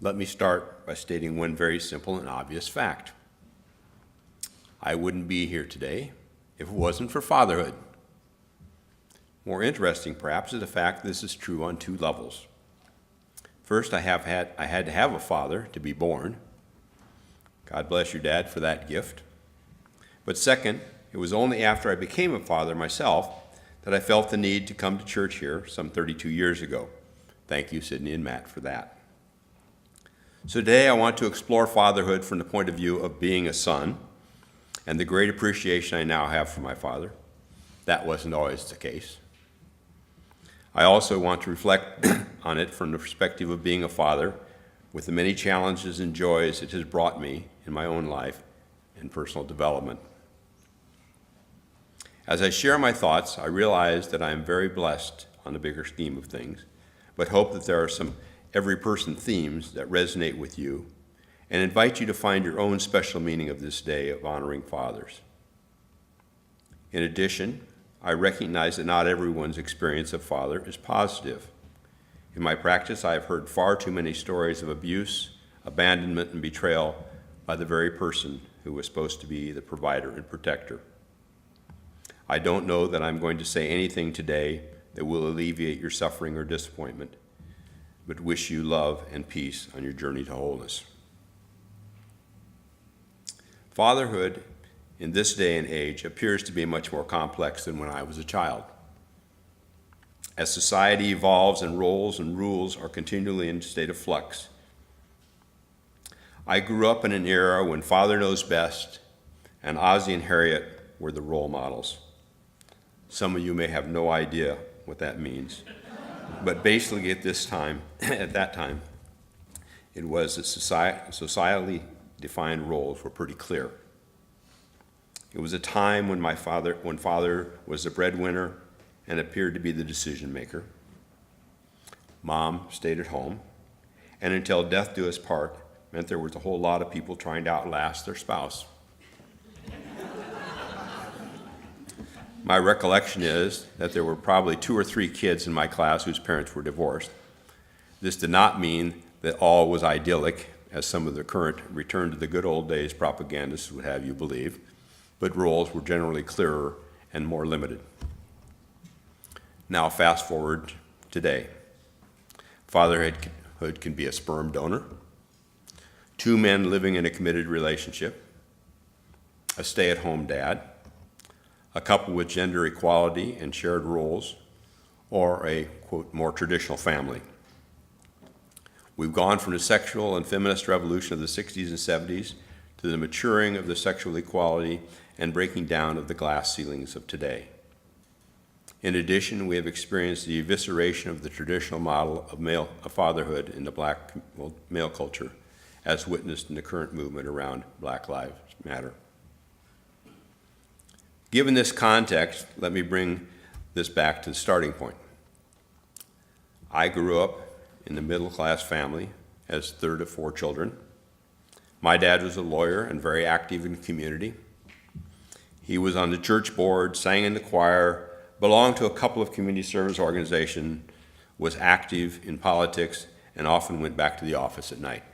Let me start by stating one very simple and obvious fact. I wouldn't be here today if it wasn't for fatherhood. More interesting, perhaps, is the fact that this is true on two levels. First, I had to have a father to be born. God bless your dad for that gift. But second, it was only after I became a father myself that I felt the need to come to church here some 32 years ago. Thank you, Sydney and Matt, for that. So today I want to explore fatherhood from the point of view of being a son and the great appreciation I now have for my father. That wasn't always the case. I also want to reflect on it from the perspective of being a father with the many challenges and joys it has brought me in my own life and personal development. As I share my thoughts, I realize that I am very blessed on the bigger scheme of things, but hope that there are some every person themes that resonate with you and invite you to find your own special meaning of this day of honoring fathers. In addition, I recognize that not everyone's experience of father is positive. In my practice, I have heard far too many stories of abuse, abandonment, and betrayal by the very person who was supposed to be the provider and protector. I don't know that I'm going to say anything today that will alleviate your suffering or disappointment, but wish you love and peace on your journey to wholeness. Fatherhood in this day and age appears to be much more complex than when I was a child. As society evolves and roles and rules are continually in a state of flux, I grew up in an era when Father Knows Best and Ozzie and Harriet were the role models. Some of you may have no idea what that means, but basically at that time, it was that societally defined roles were pretty clear. It was a time when father was the breadwinner and appeared to be the decision maker. Mom stayed at home, and until death do us part meant there was a whole lot of people trying to outlast their spouse. My recollection is that there were probably 2 or 3 kids in my class whose parents were divorced. This did not mean that all was idyllic, as some of the current return to the good old days propagandists would have you believe, but roles were generally clearer and more limited. Now fast forward today. Fatherhood can be a sperm donor, 2 men living in a committed relationship, a stay-at-home dad, a couple with gender equality and shared roles, or a, quote, more traditional family. We've gone from the sexual and feminist revolution of the 60s and 70s to the maturing of the sexual equality and breaking down of the glass ceilings of today. In addition, we have experienced the evisceration of the traditional model of fatherhood in the black male culture, as witnessed in the current movement around Black Lives Matter. Given this context, let me bring this back to the starting point. I grew up in a middle-class family as third of 4 children. My dad was a lawyer and very active in the community. He was on the church board, sang in the choir, belonged to a couple of community service organizations, was active in politics, and often went back to the office at night.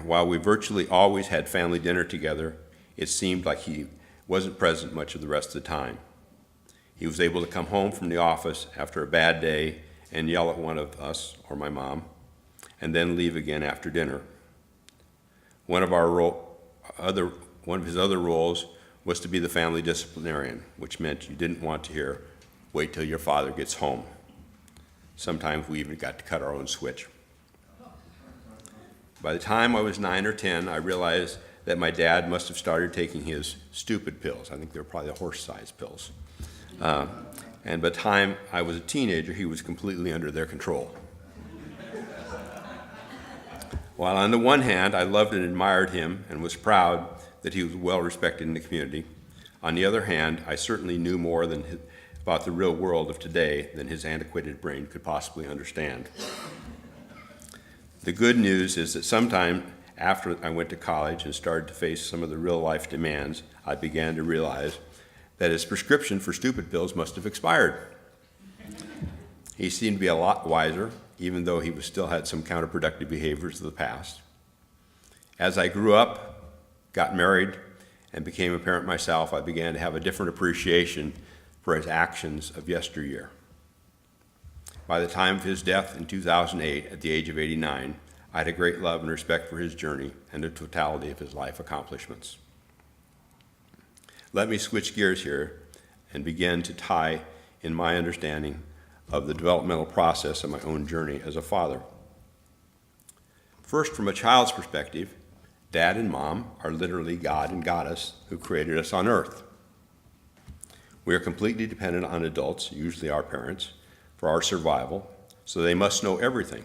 While we virtually always had family dinner together, it seemed like he wasn't present much of the rest of the time. He was able to come home from the office after a bad day and yell at one of us, or my mom, and then leave again after dinner. One of his other roles was to be the family disciplinarian, which meant you didn't want to hear, "Wait till your father gets home." Sometimes we even got to cut our own switch. By the time I was 9 or 10, I realized that my dad must have started taking his stupid pills. I think they were probably the horse-sized pills. And by the time I was a teenager, he was completely under their control. While on the one hand, I loved and admired him and was proud that he was well respected in the community, on the other hand, I certainly knew more about the real world of today than his antiquated brain could possibly understand. The good news is that sometime after I went to college and started to face some of the real-life demands, I began to realize that his prescription for stupid pills must have expired. He seemed to be a lot wiser even though he still had some counterproductive behaviors of the past. As I grew up, got married, and became a parent myself, I began to have a different appreciation for his actions of yesteryear. By the time of his death in 2008, at the age of 89, I had a great love and respect for his journey and the totality of his life accomplishments. Let me switch gears here and begin to tie in my understanding of the developmental process of my own journey as a father. First, from a child's perspective, Dad and Mom are literally God and Goddess who created us on earth. We are completely dependent on adults, usually our parents, for our survival, so they must know everything.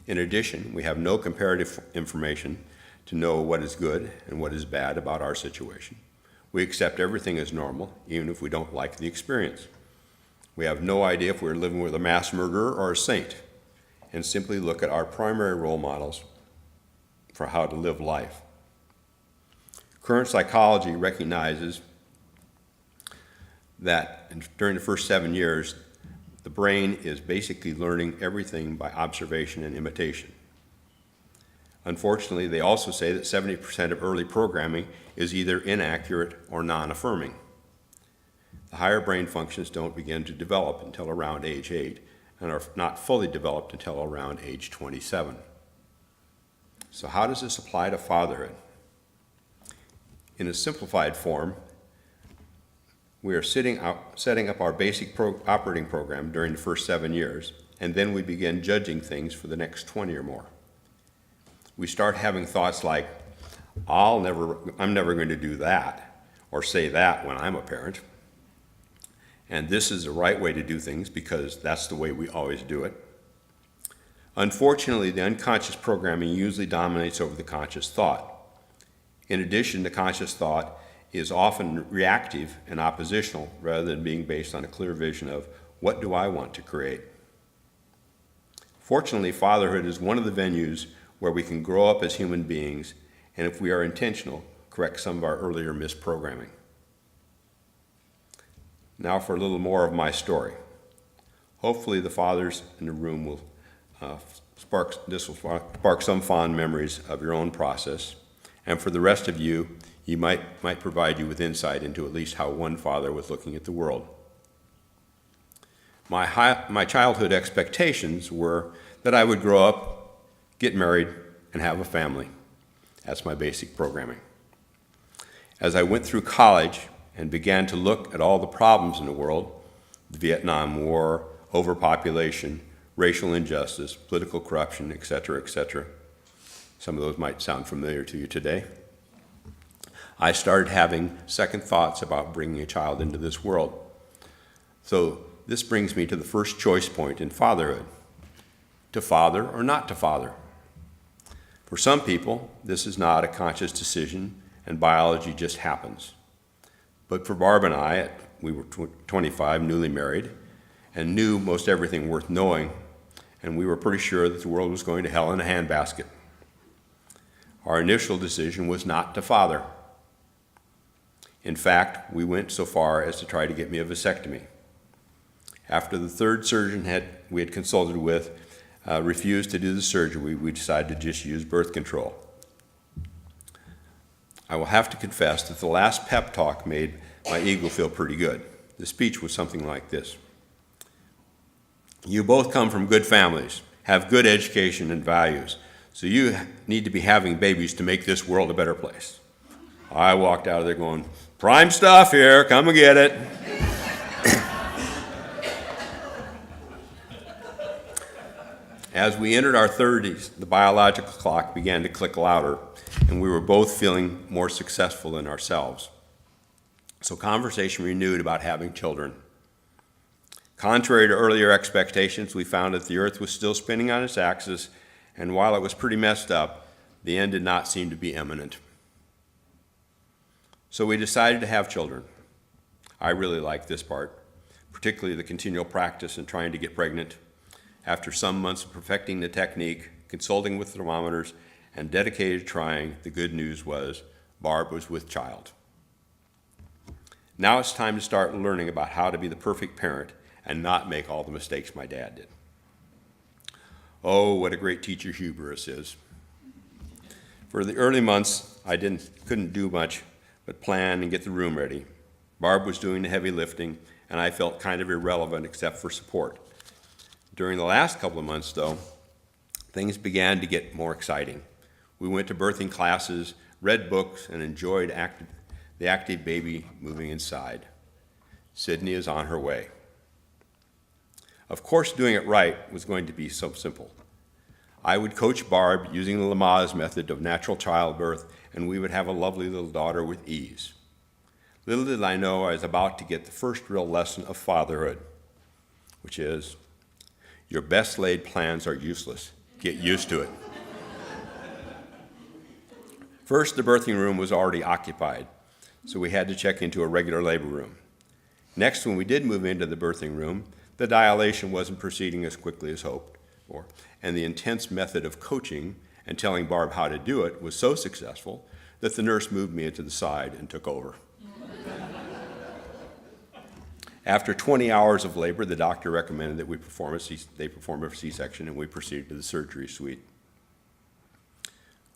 In addition, we have no comparative information to know what is good and what is bad about our situation. We accept everything as normal, even if we don't like the experience. We have no idea if we're living with a mass murderer or a saint, and simply look at our primary role models for how to live life. Current psychology recognizes that during the first 7 years, the brain is basically learning everything by observation and imitation. Unfortunately, they also say that 70% of early programming is either inaccurate or non-affirming. The higher brain functions don't begin to develop until around age 8 and are not fully developed until around age 27. So how does this apply to fatherhood? In a simplified form, we are setting up our basic operating program during the first 7 years, and then we begin judging things for the next 20 or more. We start having thoughts like, I'm never going to do that, or say that when I'm a parent. And this is the right way to do things because that's the way we always do it. Unfortunately, the unconscious programming usually dominates over the conscious thought. In addition, the conscious thought is often reactive and oppositional rather than being based on a clear vision of what do I want to create. Fortunately, fatherhood is one of the venues where we can grow up as human beings and, if we are intentional, correct some of our earlier misprogramming. Now for a little more of my story. Hopefully the fathers in the room will spark some fond memories of your own process, and for the rest of you, you might provide you with insight into at least how one father was looking at the world. My childhood expectations were that I would grow up, get married, and have a family. That's my basic programming. As I went through college and began to look at all the problems in the world, the Vietnam War, overpopulation, racial injustice, political corruption, etc., some of those might sound familiar to you today, I started having second thoughts about bringing a child into this world. So this brings me to the first choice point in fatherhood: to father or not to father. For some people, this is not a conscious decision and biology just happens. But for Barb and I, we were 25, newly married, and knew most everything worth knowing, and we were pretty sure that the world was going to hell in a handbasket. Our initial decision was not to father. In fact, we went so far as to try to get me a vasectomy. After the third surgeon we had consulted with refused to do the surgery, we decided to just use birth control. I will have to confess that the last pep talk made my ego feel pretty good. The speech was something like this: "You both come from good families, have good education and values, so you need to be having babies to make this world a better place." I walked out of there going, "Prime stuff here, come and get it." As we entered our 30s, the biological clock began to click louder, and we were both feeling more successful than ourselves. So conversation renewed about having children. Contrary to earlier expectations, we found that the Earth was still spinning on its axis, and while it was pretty messed up, the end did not seem to be imminent. So we decided to have children. I really liked this part, particularly the continual practice in trying to get pregnant. After some months of perfecting the technique, consulting with thermometers, and dedicated to trying, the good news was Barb was with child. Now it's time to start learning about how to be the perfect parent and not make all the mistakes my dad did. Oh, what a great teacher hubris is. For the early months, I couldn't do much but plan and get the room ready. Barb was doing the heavy lifting, and I felt kind of irrelevant except for support. During the last couple of months, though, things began to get more exciting. We went to birthing classes, read books, and enjoyed the active baby moving inside. Sydney is on her way. Of course, doing it right was going to be so simple. I would coach Barb using the Lamaze method of natural childbirth, and we would have a lovely little daughter with ease. Little did I know I was about to get the first real lesson of fatherhood, which is, your best laid plans are useless. Get used to it. First, the birthing room was already occupied, so we had to check into a regular labor room. Next, when we did move into the birthing room, the dilation wasn't proceeding as quickly as hoped for, and the intense method of coaching and telling Barb how to do it was so successful that the nurse moved me into the side and took over. After 20 hours of labor, the doctor recommended that they perform a C-section, and we proceeded to the surgery suite.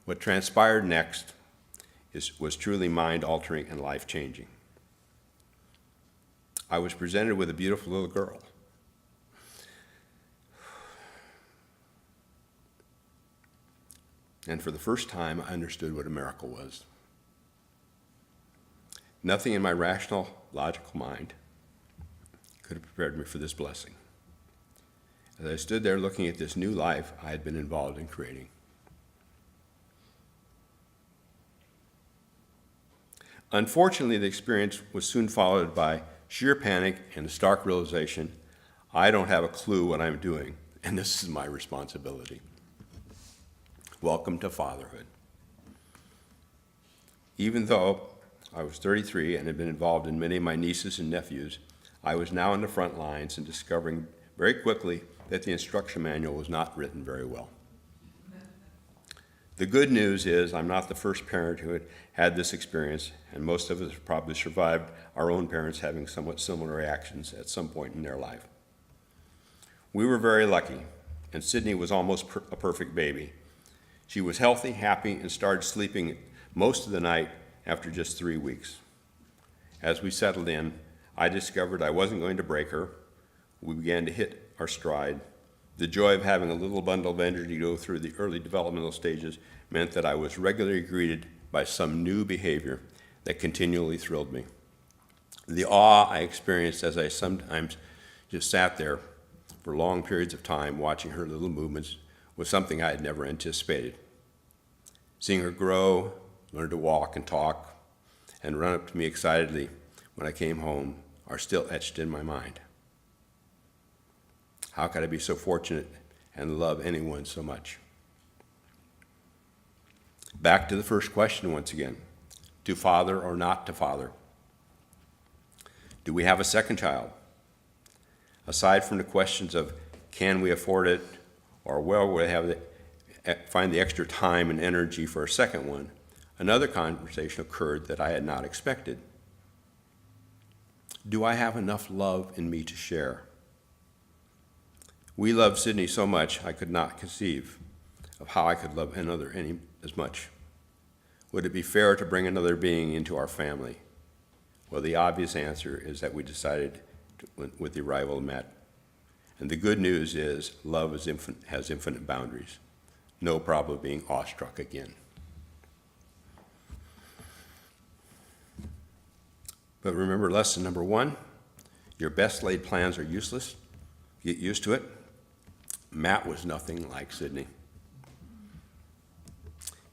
What transpired next was truly mind-altering and life-changing. I was presented with a beautiful little girl. And for the first time, I understood what a miracle was. Nothing in my rational, logical mind could have prepared me for this blessing. As I stood there looking at this new life I had been involved in creating. Unfortunately, the experience was soon followed by sheer panic and a stark realization, I don't have a clue what I'm doing, and this is my responsibility. Welcome to fatherhood. Even though I was 33 and had been involved in many of my nieces and nephews, I was now in the front lines and discovering very quickly that the instruction manual was not written very well. The good news is I'm not the first parent who had this experience, and most of us probably survived our own parents having somewhat similar reactions at some point in their life. We were very lucky, and Sydney was almost a perfect baby. She was healthy, happy, and started sleeping most of the night after just 3 weeks. As we settled in, I discovered I wasn't going to break her. We began to hit our stride. The joy of having a little bundle of energy go through the early developmental stages meant that I was regularly greeted by some new behavior that continually thrilled me. The awe I experienced as I sometimes just sat there for long periods of time watching her little movements was something I had never anticipated. Seeing her grow, learn to walk and talk, and run up to me excitedly when I came home are still etched in my mind. How could I be so fortunate and love anyone so much? Back to the first question once again. To father or not to father? Do we have a second child? Aside from the questions of can we afford it, or will we find the extra time and energy for a second one, another conversation occurred that I had not expected. Do I have enough love in me to share? We loved Sydney so much I could not conceive of how I could love another any as much. Would it be fair to bring another being into our family? Well, the obvious answer is that we decided with the arrival of Matt. And the good news is love has infinite boundaries. No problem being awestruck again. But remember lesson number 1, your best laid plans are useless. Get used to it. Matt was nothing like Sydney.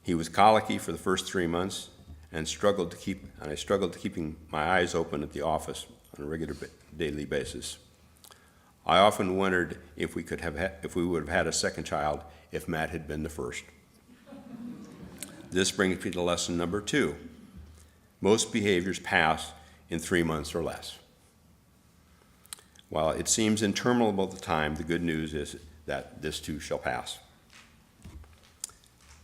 He was colicky for the first 3 months and I struggled to keeping my eyes open at the office on a regular daily basis. I often wondered if we would have had a second child if Matt had been the first. This brings me to lesson number 2. Most behaviors pass in 3 months or less. While it seems interminable at the time, the good news is that this too shall pass.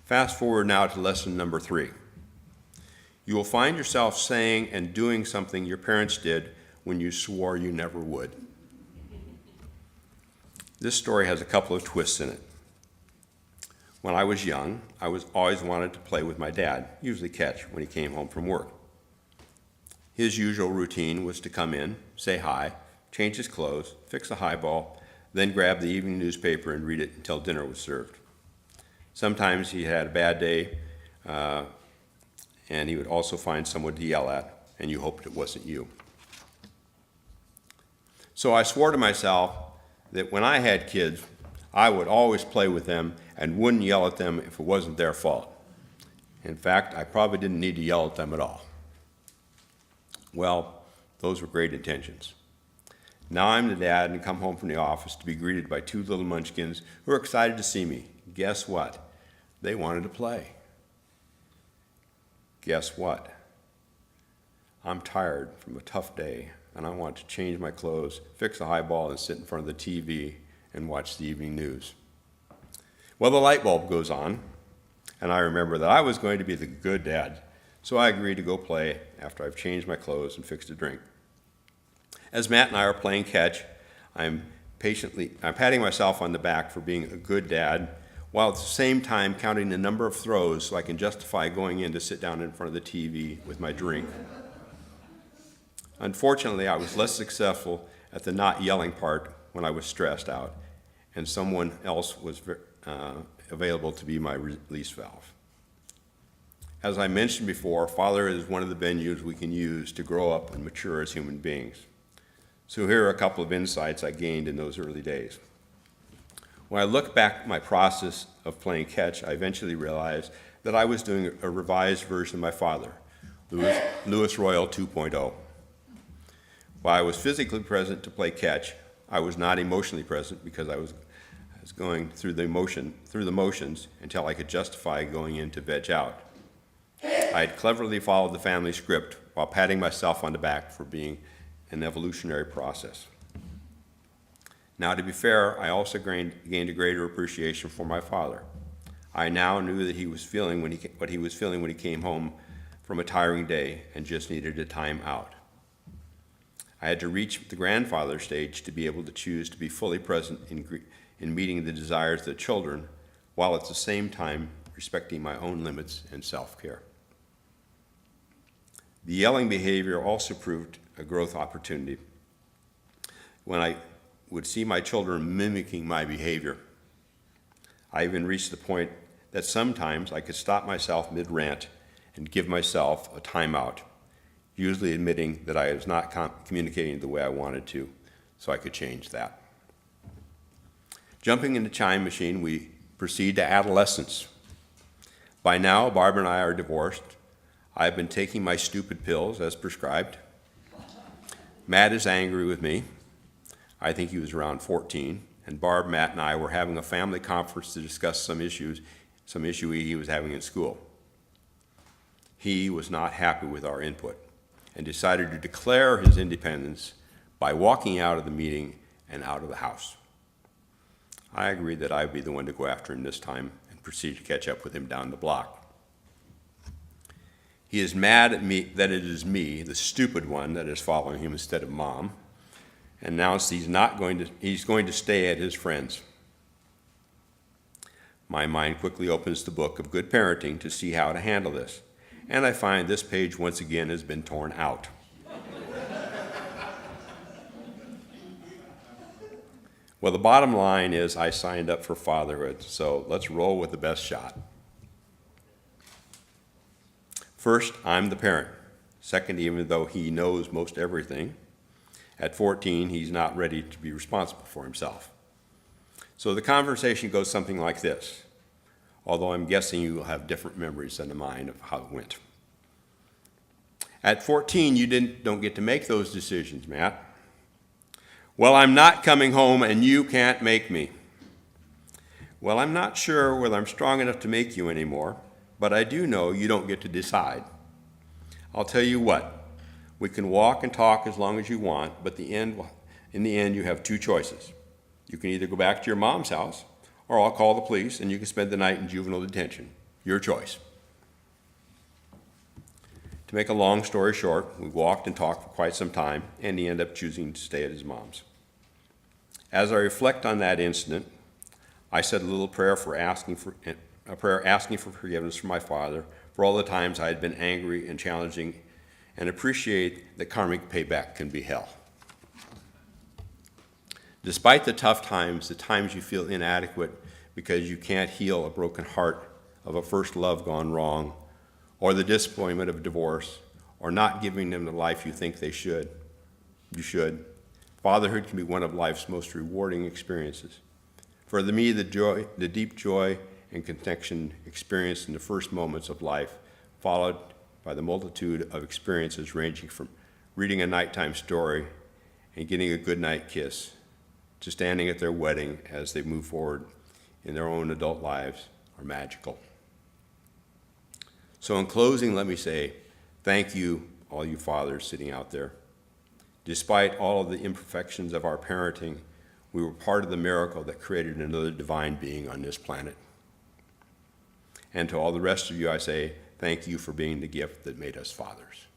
Fast forward now to lesson number 3. You will find yourself saying and doing something your parents did when you swore you never would. This story has a couple of twists in it. When I was young, I was always wanted to play with my dad, usually catch, when he came home from work. His usual routine was to come in, say hi, change his clothes, fix a highball, then grab the evening newspaper and read it until dinner was served. Sometimes he had a bad day, and he would also find someone to yell at, and you hoped it wasn't you. So I swore to myself that when I had kids, I would always play with them and wouldn't yell at them if it wasn't their fault. In fact, I probably didn't need to yell at them at all. Well, those were great intentions. Now I'm the dad and come home from the office to be greeted by two little munchkins who are excited to see me. Guess what? They wanted to play. Guess what? I'm tired from a tough day, and I want to change my clothes, fix a highball, and sit in front of the TV and watch the evening news. Well, the light bulb goes on, and I remember that I was going to be the good dad, so I agreed to go play after I've changed my clothes and fixed a drink. As Matt and I are playing catch, I'm patting myself on the back for being a good dad, while at the same time counting the number of throws so I can justify going in to sit down in front of the TV with my drink. Unfortunately, I was less successful at the not yelling part when I was stressed out, and someone else was available to be my release valve. As I mentioned before, fatherhood is one of the venues we can use to grow up and mature as human beings. So here are a couple of insights I gained in those early days. When I look back at my process of playing catch, I eventually realized that I was doing a revised version of my father, Jon Royal 2.0. While I was physically present to play catch, I was not emotionally present because I was going through the motions until I could justify going in to veg out. I had cleverly followed the family script while patting myself on the back for being an evolutionary process. Now, to be fair, I also gained a greater appreciation for my father. I now knew that he was feeling what he was feeling when he came home from a tiring day and just needed a time out. I had to reach the grandfather stage to be able to choose to be fully present in meeting the desires of the children, while at the same time respecting my own limits and self-care. The yelling behavior also proved a growth opportunity. When I would see my children mimicking my behavior, I even reached the point that sometimes I could stop myself mid-rant and give myself a timeout, usually admitting that I was not communicating the way I wanted to, so I could change that. Jumping in the chime machine, we proceed to adolescence. By now, Barb and I are divorced. I've been taking my stupid pills as prescribed. Matt is angry with me. I think he was around 14, and Barb, Matt, and I were having a family conference to discuss some issue he was having in school. He was not happy with our input and decided to declare his independence by walking out of the meeting and out of the house. I agreed that I would be the one to go after him this time and proceed to catch up with him down the block. He is mad at me that it is me, the stupid one, that is following him instead of Mom, and announced he's going to stay at his friend's. My mind quickly opens the book of good parenting to see how to handle this, and I find this page once again has been torn out. Well, the bottom line is I signed up for fatherhood, so let's roll with the best shot. First, I'm the parent. Second, even though he knows most everything, at 14, he's not ready to be responsible for himself. So the conversation goes something like this, although I'm guessing you will have different memories than mine of how it went. At 14, you don't get to make those decisions, Matt. Well, I'm not coming home and you can't make me. Well, I'm not sure whether I'm strong enough to make you anymore, but I do know you don't get to decide. I'll tell you what, we can walk and talk as long as you want, but in the end, you have two choices. You can either go back to your mom's house, or I'll call the police and you can spend the night in juvenile detention. Your choice. To make a long story short, we walked and talked for quite some time, and he ended up choosing to stay at his mom's. As I reflect on that incident, I said a little prayer for asking a prayer asking for forgiveness from my father for all the times I had been angry and challenging, and appreciate that karmic payback can be hell. Despite the tough times, the times you feel inadequate because you can't heal a broken heart of a first love gone wrong, or the disappointment of divorce, or not giving them the life you think you should, fatherhood can be one of life's most rewarding experiences. For me, the deep joy and connection experienced in the first moments of life, followed by the multitude of experiences ranging from reading a nighttime story and getting a goodnight kiss, to standing at their wedding as they move forward in their own adult lives, are magical. So in closing, let me say, thank you, all you fathers sitting out there. Despite all of the imperfections of our parenting, we were part of the miracle that created another divine being on this planet. And to all the rest of you, I say, thank you for being the gift that made us fathers.